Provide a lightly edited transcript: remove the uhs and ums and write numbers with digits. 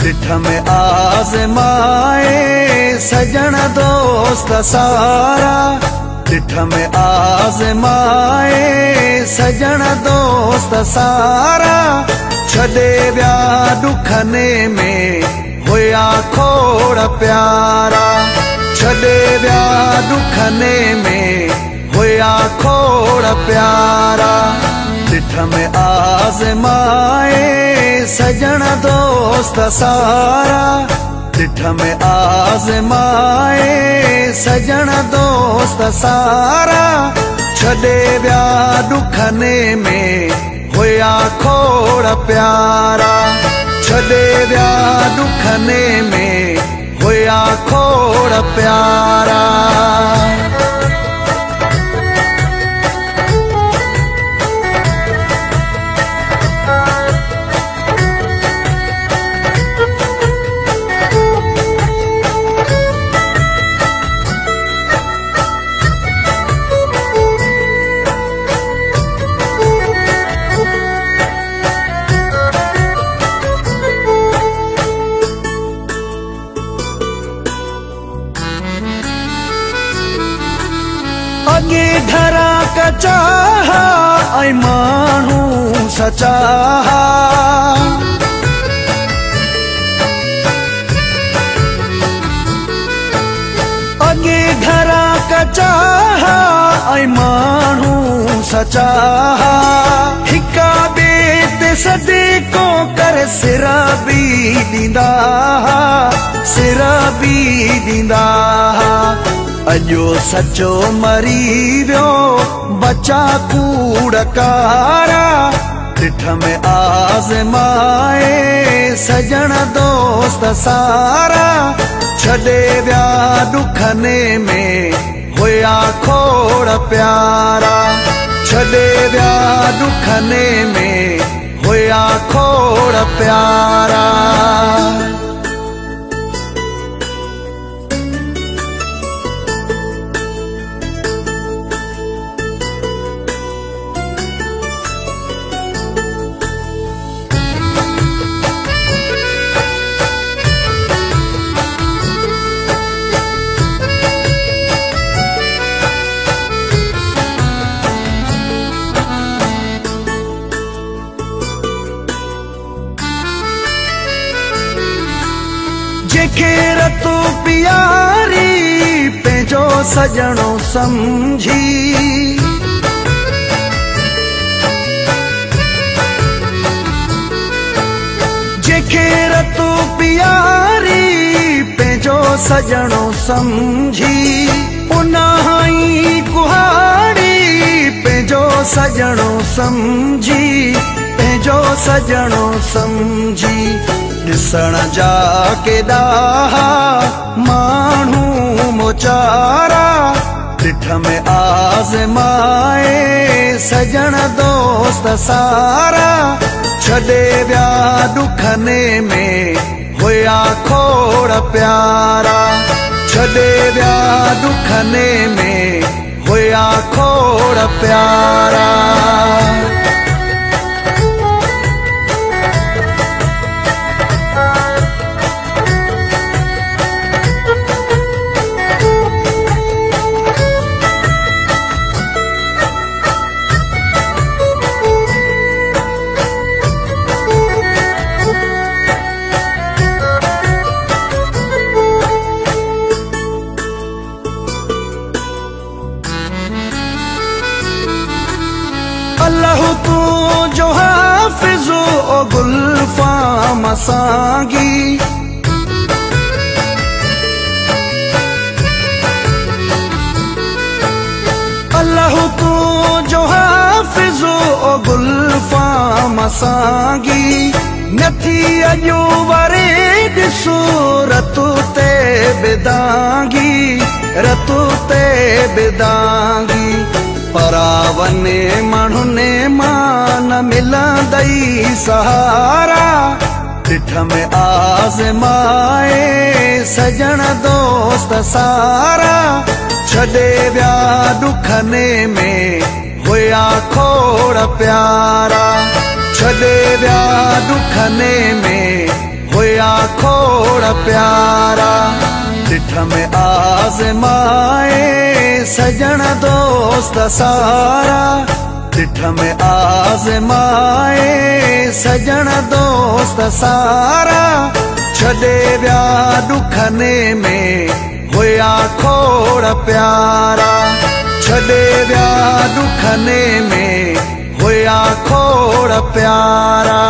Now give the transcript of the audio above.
ॾिठ में आज़माए सजण दोस्त सारा, ॾिठ में आज़माए सजण दोस्त सारा, छॾे विया ॾुखने में हुया खोड़ प्यारा, छॾे विया ॾुखने में हुया खोड़ प्यारा, ॾिठ में आज़माए सजण दोस्त सारा, ॾिठ में आज़माए सजण दोस्त सारा, छॾे विया ॾुखने में हुया खोड़ प्यारा, छॾे विया ॾुखने में हुया खोड़ प्यारा। अगे ढरा कचा ऐं माण्हू सचा, अगे ढरा कचा ऐं माण्हू सचा, हिका ॿिए ते सदीको करे सिर बि ॾींदा, सिर बि ॾींदा, अजो सचो मरी वियो बचा कूड़ कारा, ॾिठ में आज़माए सजण दोस्त सारा, छॾे विया ॾुखने में हुया खोड़ प्यारा, छॾे विया ॾुखने में हुया खोड़ प्यारा। जेके रतु प्यारी पंहिंजो सजणो समझी, जेके रतु प्यारी पंहिंजो सजणो समझी, उन्हाई कुहाड़ी पंहिंजो सजणो समझी, पंहिंजो सजणो समझी, ॾिसण जा केॾा माण्हू मोचारा, ॾिठ में आज़माए सजण दोस्त सारा, छॾे विया ॾुखने में हुया खोड़ प्यारा, छॾे विया ॾुखने में हुया खोड़ प्यारा। अल्लाह तू जो हाफिज़ो ओ गुलफाम सागी, अल्लाह तू जो हाफिज़ो ओ गुलफाम सागी, नथी अॼु वरे ॾिसो रतु ते बिदांगी, रतु ते बिदांगी, परावने माण्हुने मान मिलंदई सहारा, ॾिठ में आज़माए सजण दोस्त सारा, छॾे विया ॾुखने में हुया खोड़ प्यारा, छॾे विया ॾुखने में हुया खोड़ प्यारा। ॾिठ में आज़माए सजण दोस्त सारा, ॾिठ में आज़माए सजण दोस्त सारा। छॾे विया ॾुखने में हुया खोड़ प्यारा, छॾे विया ॾुखने में हुया खोड़ प्यारा।